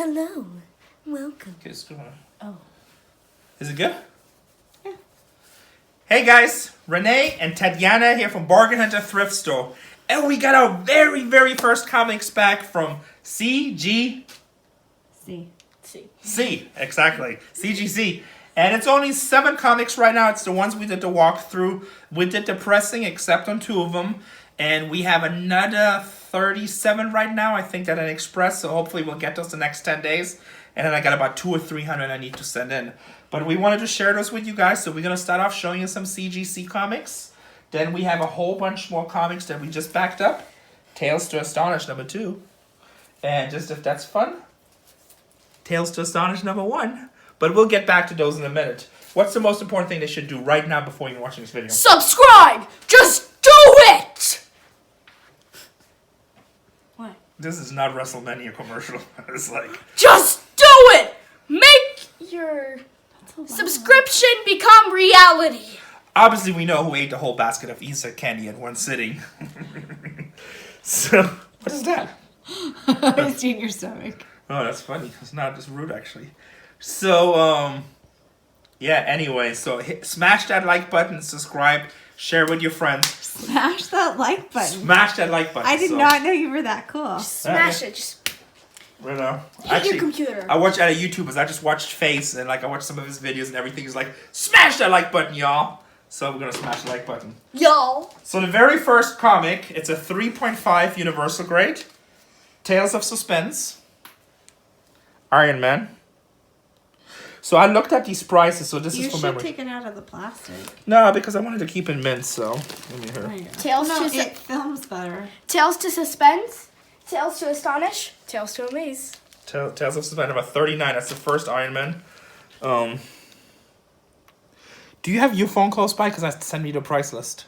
Hello. Welcome. Okay, it's good. Oh. Is it good? Yeah. Hey guys, Rene and Tatiana here from Bargain Hunter Thrift Store. And we got our very first comics back from CGC. Exactly. CGC. And it's only 7 comics right now. It's the ones we did the walkthrough. We did the pressing except on 2 of them. And we have another 37 right now. I think at an express. So hopefully we'll get those the next 10 days. And then I got about 200 or 300 I need to send in. But we wanted to share those with you guys. So we're going to start off showing you some CGC comics. Then we have a whole bunch more comics that we just backed up. Tales to Astonish #2. And just if that's fun, Tales to Astonish #1. But we'll get back to those in a minute. What's the most important thing they should do right now before you're watching this video? Subscribe! Just do it! What? This is not WrestleMania commercial. It's like... Just do it! Make your subscription become reality. Obviously, we know who ate the whole basket of Easter candy in one sitting. So, what is that? It's in your stomach. Oh, that's funny. It's not just rude, actually. So, yeah, anyway. So, smash that like button, subscribe, share with your friends. Smash that like button. Smash that like button. I did not know you were that cool. Smash it. Just You know, hit your computer. I watch other YouTubers. I just watched Face, and like I watched some of his videos and everything. He's like, smash that like button, y'all. So we're gonna smash the like button. Y'all. So the very first comic, it's a 3.5 Universal grade. Tales of Suspense. Iron Man. So I looked at these prices, so this You is for should memory. take it out of the plastic. No, because I wanted to keep it mint, so let me There hear. you go. Tales No, to it films better. Tales to Suspense. Tales to Astonish. Tales to Amaze. Tales of Suspense, number 39. That's the first Iron Man. Do you have your phone close by? Because I have to send me the price list.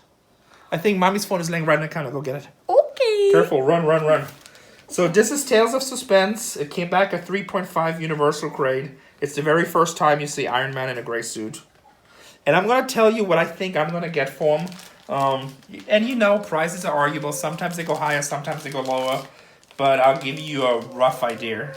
I think Mommy's phone is laying right in the counter. Go get it. Okay. Careful, run. So this is Tales of Suspense. It came back at 3.5 Universal grade. It's the very first time you see Iron Man in a gray suit. And I'm going to tell you what I think I'm going to get for him. And you know, prices are arguable. Sometimes they go higher, sometimes they go lower. But I'll give you a rough idea.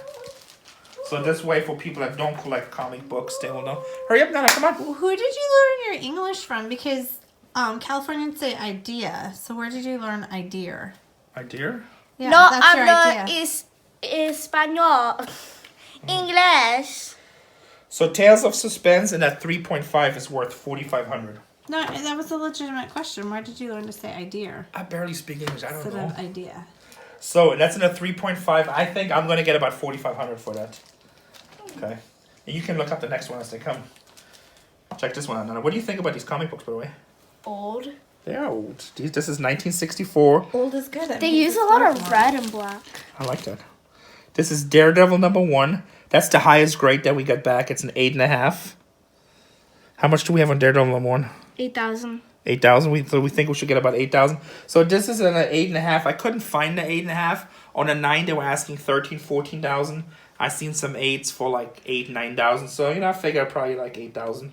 So this way, for people that don't collect comic books, they will know. Hurry up, Nana, come on. Who did you learn your English from? Because Californians say idea. So where did you learn idea? Idea? Yeah, No that's your hablo idea. español. English. So Tales of Suspense and that 3.5 is worth $4,500. No, that was a legitimate question. Where did you learn to say idea I barely speak English. I don't instead know. of idea? So that's in a 3.5. I think I'm going to get about $4,500 for that. Okay. And you can look up the next one as they come. Check this one out, Nana. What do you think about these comic books, by the way? Old. They are old. This is 1964. Old is good. They use a lot of red and black. I like that. This is Daredevil #1. That's the highest grade that we got back. It's an 8.5. How much do we have on Daredevil #1? 8,000. 8,000. So we think we should get about 8,000. So this is an 8.5. I couldn't find the 8.5. On a 9, they were asking 13,000, 14,000. I seen some 8s for like 8,000, 9,000. So I figure probably like 8,000.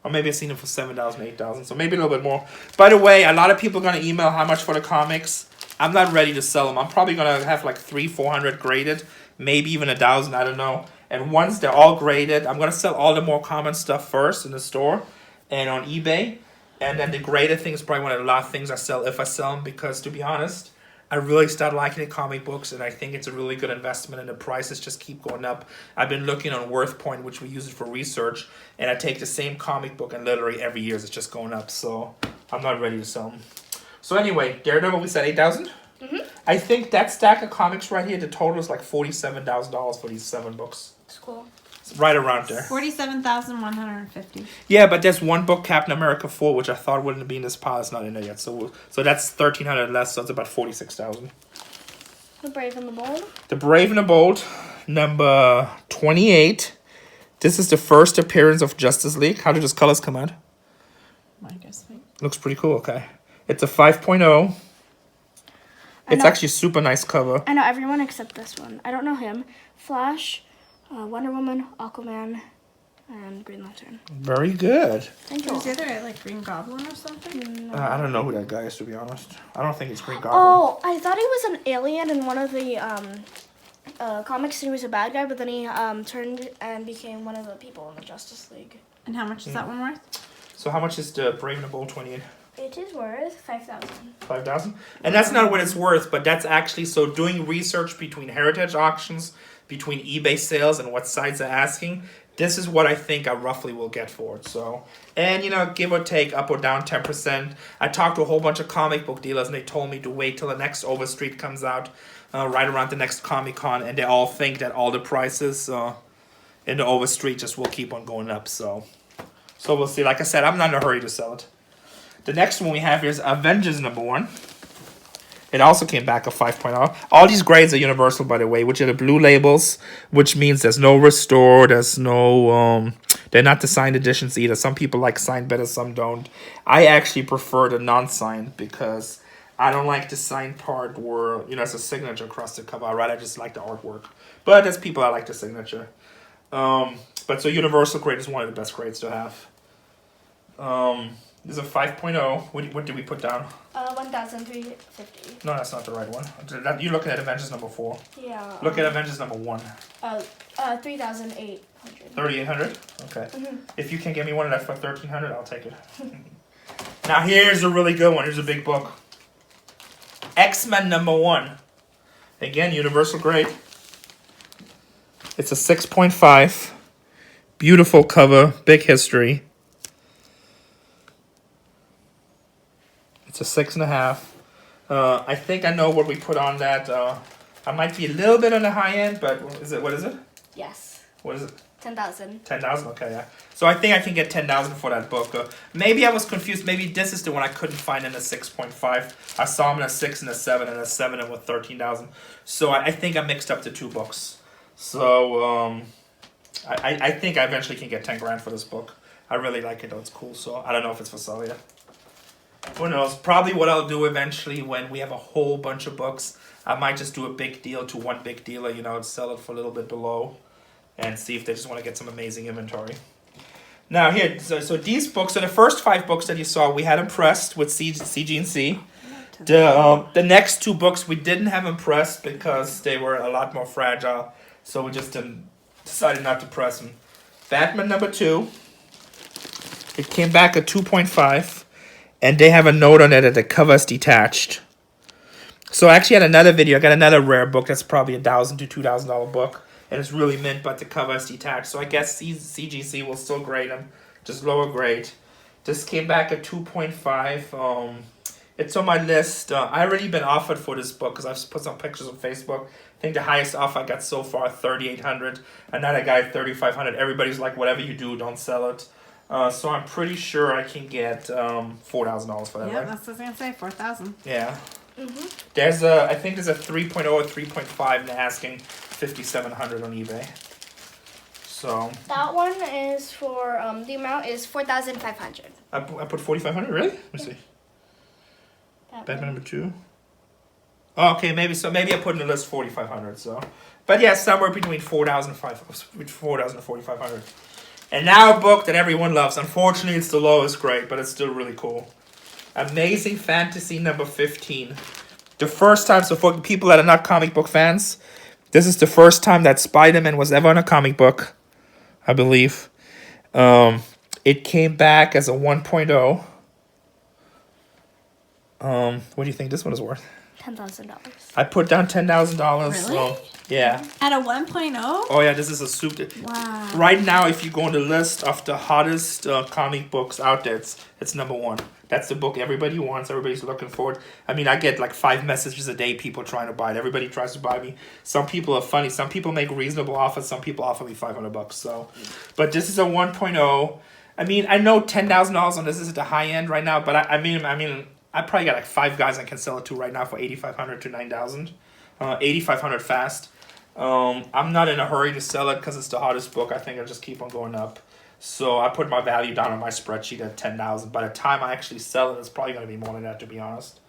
Or maybe I've seen them for 7,000, 8,000. So maybe a little bit more. By the way, a lot of people are gonna email how much for the comics. I'm not ready to sell them. I'm probably gonna have like 300, 400 graded, maybe even 1,000. I don't know. And once they're all graded, I'm gonna sell all the more common stuff first in the store and on eBay. And then the graded thing is probably one of the last things I sell if I sell them, because to be honest, I really started liking the comic books, and I think it's a really good investment, and the prices just keep going up. I've been looking on WorthPoint, which we use it for research, and I take the same comic book, and literally every year it's just going up, so I'm not ready to sell them. So anyway, Daredevil, we said 8,000? Mm-hmm. I think that stack of comics right here, the total is like $47,000 for these 7 books. That's cool. It's right around there. 47,150. Yeah, but there's one book, Captain America 4, which I thought wouldn't be in this pile. It's not in there yet. So that's 1,300 less, so it's about 46,000. The Brave and the Bold. The Brave and the Bold, number 28. This is the first appearance of Justice League. How did those colors come out? I guess. Looks pretty cool, okay. It's a 5.0. It's actually a super nice cover. I know everyone except this one. I don't know him. Flash, Wonder Woman, Aquaman, and Green Lantern. Very good. Thank you. Was the other like Green Goblin or something? I don't know who that guy is, to be honest. I don't think it's Green Goblin. Oh, I thought he was an alien in one of the comics and he was a bad guy, but then he turned and became one of the people in the Justice League. And how much is that one worth? So how much is the Brave and the Bold 28? It is worth 5,000. 5,000? And that's not what it's worth, but that's actually, so doing research between heritage auctions, between eBay sales and what sites are asking, this is what I think I roughly will get for it. So, and you know, give or take up or down 10%. I talked to a whole bunch of comic book dealers and they told me to wait till the next Overstreet comes out, right around the next Comic Con, and they all think that all the prices in the Overstreet just will keep on going up. So we'll see. Like I said, I'm not in a hurry to sell it. The next one we have here is Avengers #1. It also came back a 5.0. All these grades are universal, by the way, which are the blue labels, which means there's no restore, there's no, they're not the signed editions either. Some people like signed better, some don't. I actually prefer the non-signed because I don't like the signed part where, you know, it's a signature across the cover. I rather just like the artwork. But there's people that like the signature. But so universal grade is one of the best grades to have. This is a 5.0. What did we put down? 1,350. No, that's not the right one. You're looking at Avengers #4. Yeah. Look at Avengers #1. 3,800. 3,800? Okay. Mm-hmm. If you can get me one of that for 1,300, I'll take it. Now here's a really good one. Here's a big book. X-Men #1. Again, universal grade. It's a 6.5. Beautiful cover. Big history. It's a 6.5. I think I know what we put on that. I might be a little bit on the high end, but what is it? Yes. What is it? 10,000. 10,000, okay, yeah. So I think I can get 10,000 for that book. Maybe I was confused. Maybe this is the one I couldn't find in a 6.5. I saw them in a 6 and a 7, and a 7 and with 13,000. So I think I mixed up the two books. So I think I eventually can get 10 grand for this book. I really like it though. It's cool. So I don't know if it's for sale yet. Who knows? Probably what I'll do eventually when we have a whole bunch of books, I might just do a big deal to one big dealer, you know, and sell it for a little bit below and see if they just want to get some amazing inventory. Now here, so these books, so the first 5 books that you saw, we had impressed with CGC. The next 2 books we didn't have impressed because they were a lot more fragile, so we just decided not to press them. Batman #2, it came back at 2.5. And they have a note on it that the cover is detached. So I actually had another video. I got another rare book that's probably $1,000 to $2,000 book. And it's really mint, but the cover is detached. So I guess CGC will still grade them. Just lower grade. This came back at 2.5. It's on my list. I already been offered for this book because I've put some pictures on Facebook. I think the highest offer I got so far, $3,800. Another guy, $3,500. Everybody's like, whatever you do, don't sell it. So I'm pretty sure I can get $4,000 for that, Yeah, right? that's what I was gonna say, 4,000. Yeah. Mm-hmm. There's I think there's a 3.0 or 3.5 and they're asking $5,700 on eBay. So. That one is for, the amount is 4,500. I put 4,500, really? Let me see. Batman #2. Oh, okay, maybe I put in the list 4,500, so. But yeah, somewhere between 4,000 and 4,500. And now a book that everyone loves. Unfortunately, it's the lowest grade, but it's still really cool. Amazing Fantasy #15. The first time, so for people that are not comic book fans, this is the first time that Spiderman was ever in a comic book, I believe. It came back as a 1.0. What do you think this one is worth? $10,000. I put down $10,000. Really? Yeah. At a 1.0? Oh yeah, this is a super. Wow. Right now, if you go on the list of the hottest comic books out there, it's #1. That's the book everybody wants. Everybody's looking for it. I mean, I get like 5 messages a day, people trying to buy it. Everybody tries to buy me. Some people are funny. Some people make reasonable offers. Some people offer me $500. So, but this is a 1.0. I mean, I know $10,000 on this is at the high end right now, but I mean, I probably got like 5 guys I can sell it to right now for $8,500 to $9,000. $8,500 fast. I'm not in a hurry to sell it because it's the hottest book. I think I'll just keep on going up. So I put my value down on my spreadsheet at $10,000. By the time I actually sell it, it's probably going to be more than that, to be honest.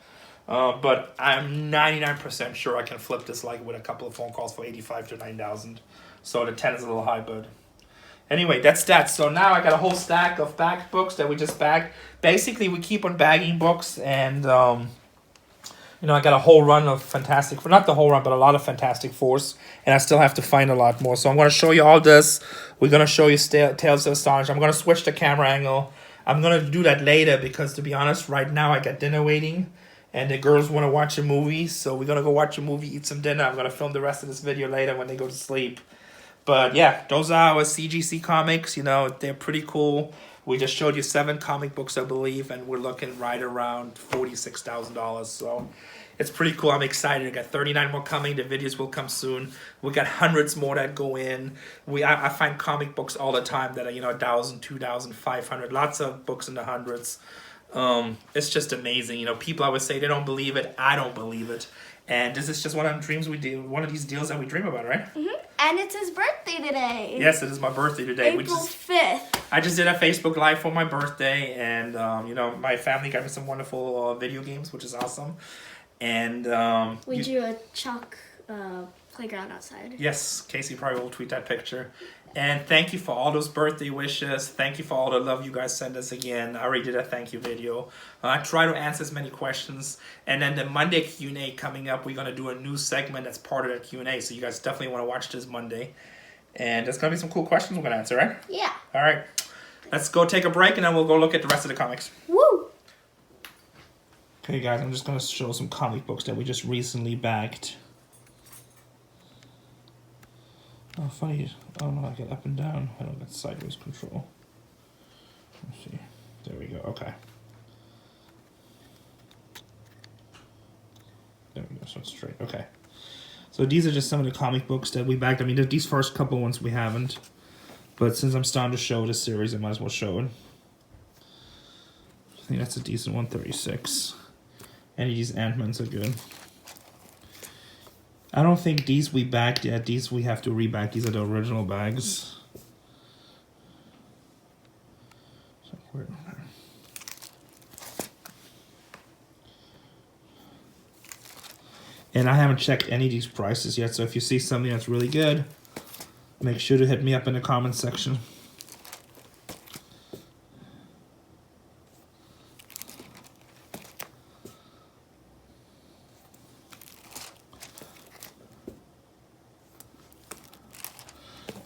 But I'm 99% sure I can flip this like with a couple of phone calls for $8,500 to $9,000. So the 10 is a little high, but anyway, that's that. So now I got a whole stack of bagged books that we just bagged. Basically, we keep on bagging books, and You know, I got a whole run of Fantastic Four, not the whole run, but a lot of Fantastic Fours, and I still have to find a lot more. So I'm going to show you all this. We're going to show you Tales of Astonish. I'm going to switch the camera angle. I'm going to do that later because, to be honest, right now I got dinner waiting, and the girls want to watch a movie, so we're going to go watch a movie, eat some dinner. I'm going to film the rest of this video later when they go to sleep. But yeah, those are our CGC comics. You know, they're pretty cool. We just showed you 7 comic books, I believe, and we're looking right around $46,000. So it's pretty cool. I'm excited. I got 39 more coming. The videos will come soon. We got hundreds more that go in. I find comic books all the time that are, you know, 1,000, 2,000, 500. Lots of books in the hundreds. It's just amazing. You know, people always say they don't believe it. I don't believe it. And this is just one of the dreams we do. One of these deals that we dream about, right? Mm-hmm. And it's his birthday today. Yes, it is my birthday today. April 5th. I just did a Facebook Live for my birthday, and you know, my family got me some wonderful video games, which is awesome. And we drew a chalk playground outside. Yes, Casey probably will tweet that picture. And thank you for all those birthday wishes. Thank you for all the love you guys sent us again. I already did a thank you video. I try to answer as many questions. And then the Monday Q&A coming up, we're going to do a new segment that's part of that Q&A. So you guys definitely want to watch this Monday. And there's going to be some cool questions we're going to answer, right? Yeah. All right. Let's go take a break, and then we'll go look at the rest of the comics. Woo! Okay, guys, I'm just going to show some comic books that we just recently backed. Oh, funny. Oh, no, I get up and down. I don't get sideways control. Let's see. There we go. Okay. There we go. So it's straight. Okay. So these are just some of the comic books that we backed. I mean, these first couple ones we haven't. But since I'm starting to show this series, I might as well show it. I think that's a decent one, 36. Any of these Ant-Mans are good. I don't think these we backed yet. These we have to reback. These are the original bags. So and I haven't checked any of these prices yet. So if you see something that's really good, make sure to hit me up in the comments section.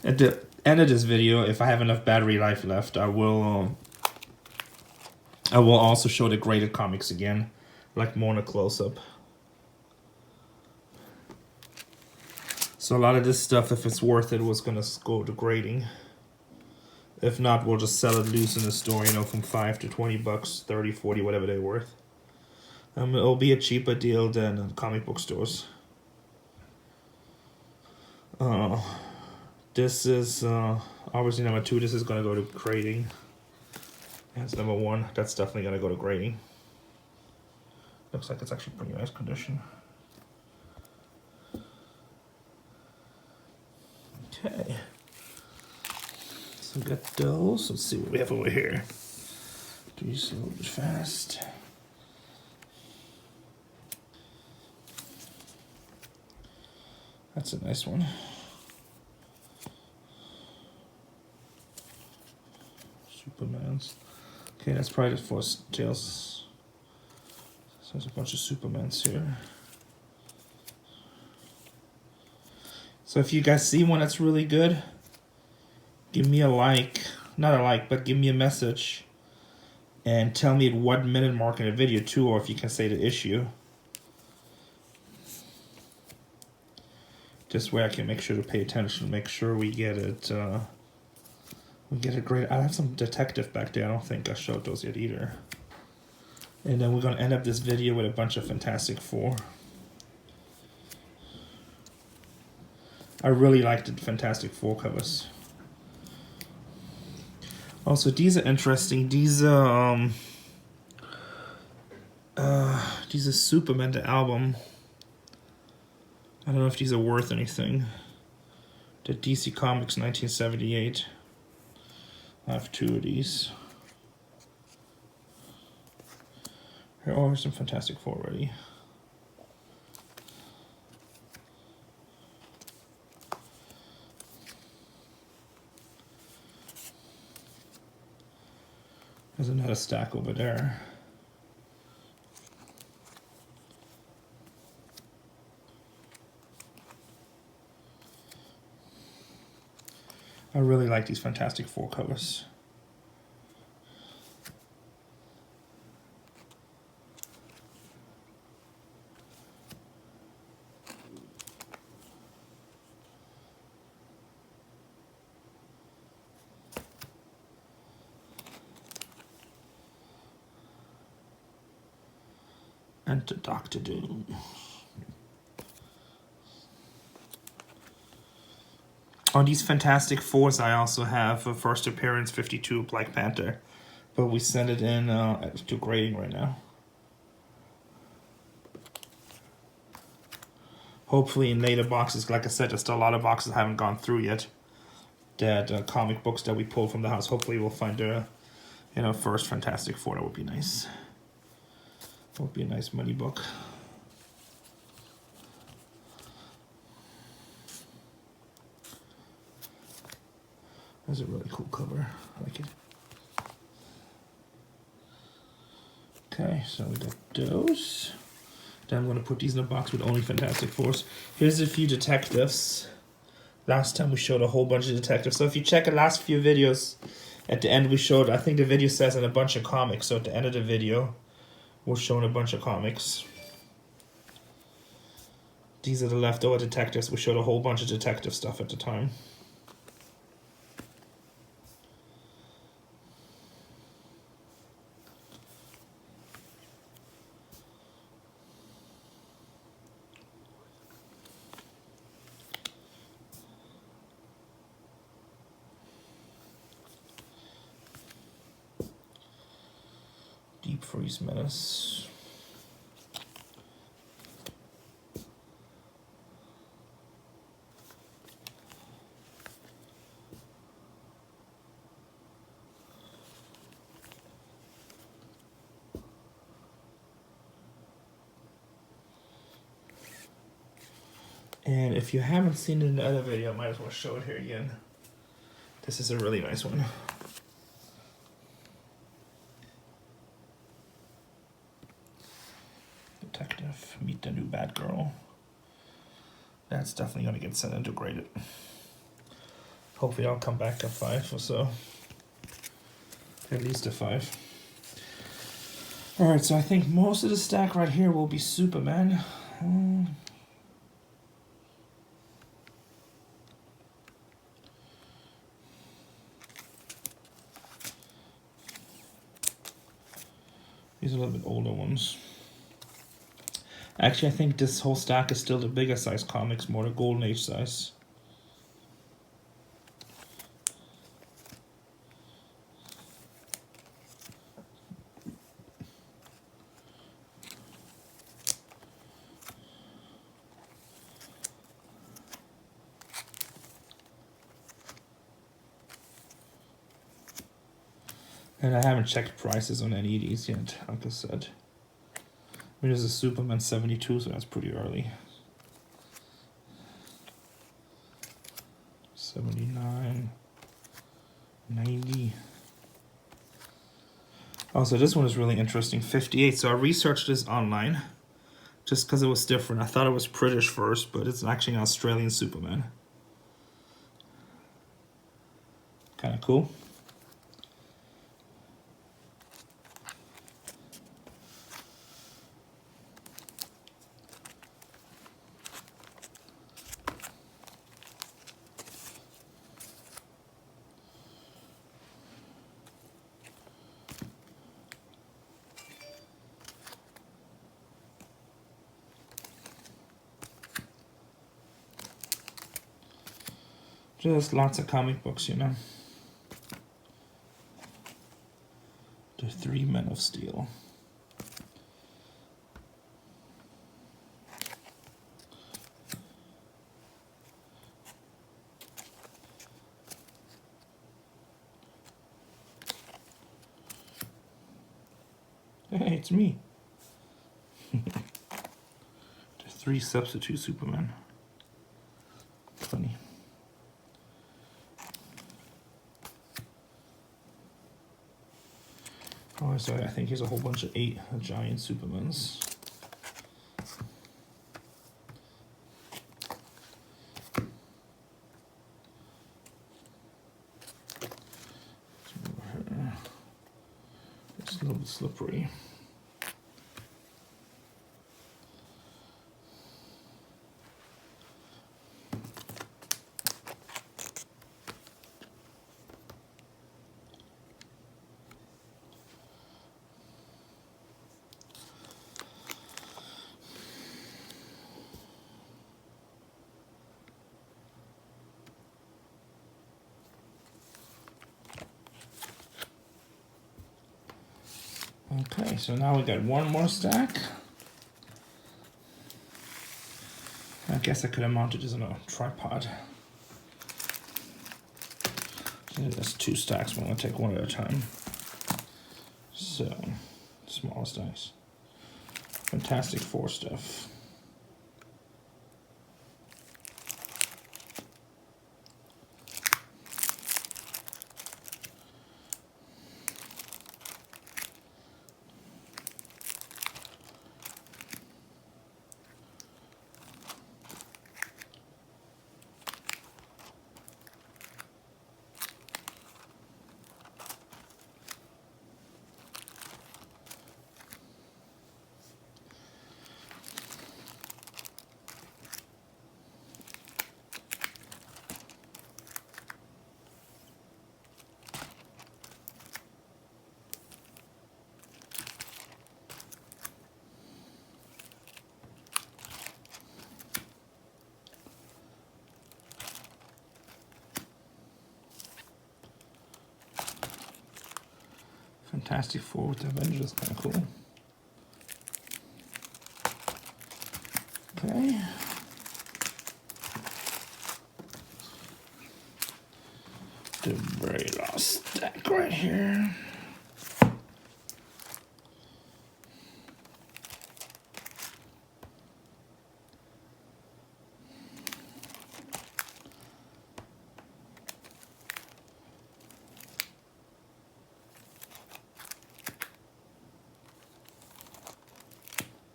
At the end of this video, if I have enough battery life left, I will also show the graded comics again, like more in a close-up. So a lot of this stuff, if it's worth it, was gonna go to grading. If not, we'll just sell it loose in the store, you know, from $5 to $20, 30, 40, whatever they're worth. It'll be a cheaper deal than comic book stores. This is obviously number 2. This is gonna go to grading. That's number 1. That's definitely gonna go to grading. Looks like it's actually pretty nice condition. Okay. So we got those. Let's see what we have over here. Do you see a little bit fast? That's a nice one. Supermans. Okay, that's probably the first Tales. So there's a bunch of Supermans here. So if you guys see one that's really good, give me a like. Not a like, but give me a message. And tell me at what minute mark in the video too, or if you can say the issue. This way I can make sure to pay attention, make sure we get it. We get it great. I have some detective back there. I don't think I showed those yet either. And then we're gonna end up this video with a bunch of Fantastic Four. I really like the Fantastic Four covers. Also, these are interesting. These are Superman, the album. I don't know if these are worth anything. The DC Comics 1978. I have 2 of these. Here are some Fantastic Four already. There's another stack over there. I really like these Fantastic Four covers. And to Doctor Doom. On these Fantastic Fours, I also have a first appearance 52 Black Panther, but we send it in to grading right now. Hopefully in later boxes, like I said, there's still a lot of boxes I haven't gone through yet. That comic books that we pulled from the house. Hopefully we'll find a, first Fantastic Four. That would be nice. That would be a nice money book. That's a really cool cover. I like it. Okay, so we got those. Then I'm going to put these in a box with only Fantastic Fours. Here's a few detectives. Last time we showed a whole bunch of detectives. So if you check the last few videos, at the end we showed, I think the video says in a bunch of comics. So at the end of the video, we're showing a bunch of comics. These are the leftover detectives. We showed a whole bunch of detective stuff at the time. Deep Freeze Menace. And if you haven't seen it in the other video, I might as well show it here again. This is a really nice one. Detective, meet the new bad girl. That's definitely going to get sent into graded. Hopefully I'll come back to 5 or so. At least a 5. Alright, so I think most of the stack right here will be Superman. These are a little bit older ones. Actually, I think this whole stack is still the bigger size comics, more the Golden Age size. And I haven't checked prices on any of these yet, like I said. I mean, there's a Superman 72, so that's pretty early. 79, 90. Also, this one is really interesting, 58. So I researched this online just because it was different. I thought it was British first, but it's actually an Australian Superman. Kind of cool. Just lots of comic books, you know. The 3 Men of Steel. Hey, it's me. The 3 Substitute Superman. Funny. Oh, sorry, I think here's a whole bunch of 8 giant Supermans. little slippery. Okay, so now we got one more stack. I guess I could have mounted this on a tripod. There's 2 stacks, but I'm gonna take one at a time. So, small stacks. Fantastic Four stuff. Fantastic Four with the Avengers, kind of cool. Okay. The very last stack right here.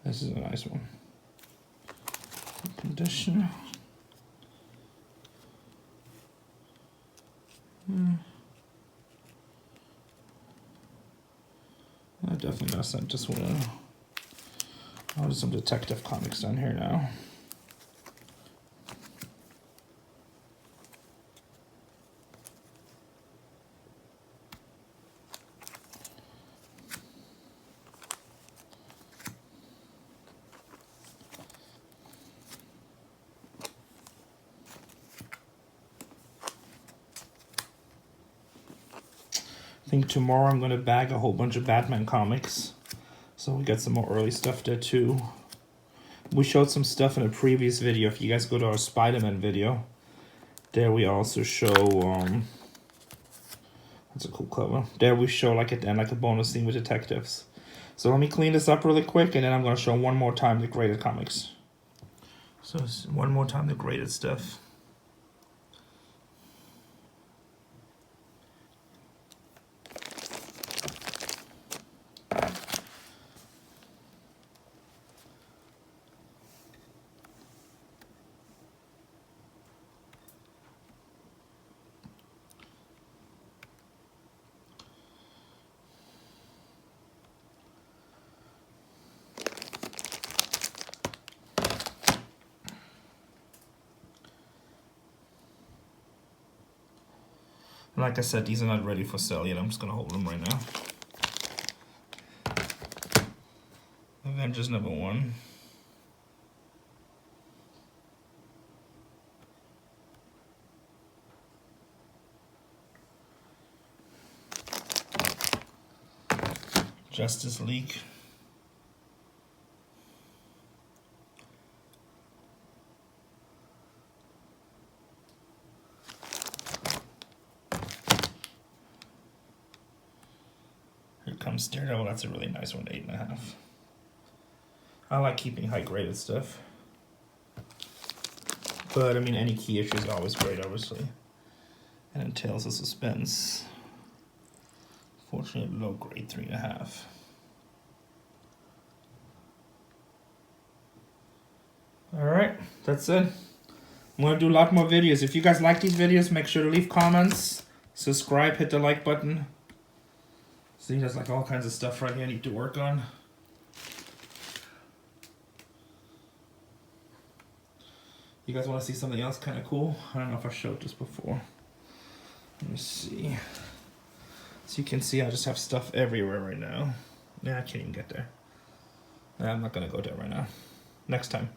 This is a nice one. Condition. I definitely gotta send this one. I'll do some Detective Comics down here now. I think tomorrow I'm going to bag a whole bunch of Batman comics. So we got some more early stuff there too. We showed some stuff in a previous video. If you guys go to our Spiderman video, there we also show, that's a cool cover. There we show like at the end, like a bonus scene with detectives. So let me clean this up really quick and then I'm going to show one more time the graded comics. So one more time the graded stuff. Like I said, these are not ready for sale yet. I'm just going to hold them right now. Avengers #1. Justice League. Comes Daredevil. That's a really nice one, 8.5. I like keeping high graded stuff, but I mean any key issue is always great, obviously, and it entails a suspense. Fortunately, low grade 3.5. All right, that's it. I'm gonna do a lot more videos. If you guys like these videos, make sure to leave comments, subscribe, hit the like button. See, there's like all kinds of stuff right here I need to work on. You guys want to see something else kind of cool? I don't know if I showed this before. Let me see. So you can see I just have stuff everywhere right now. Yeah, I can't even get there. I'm not gonna go there right now. Next time.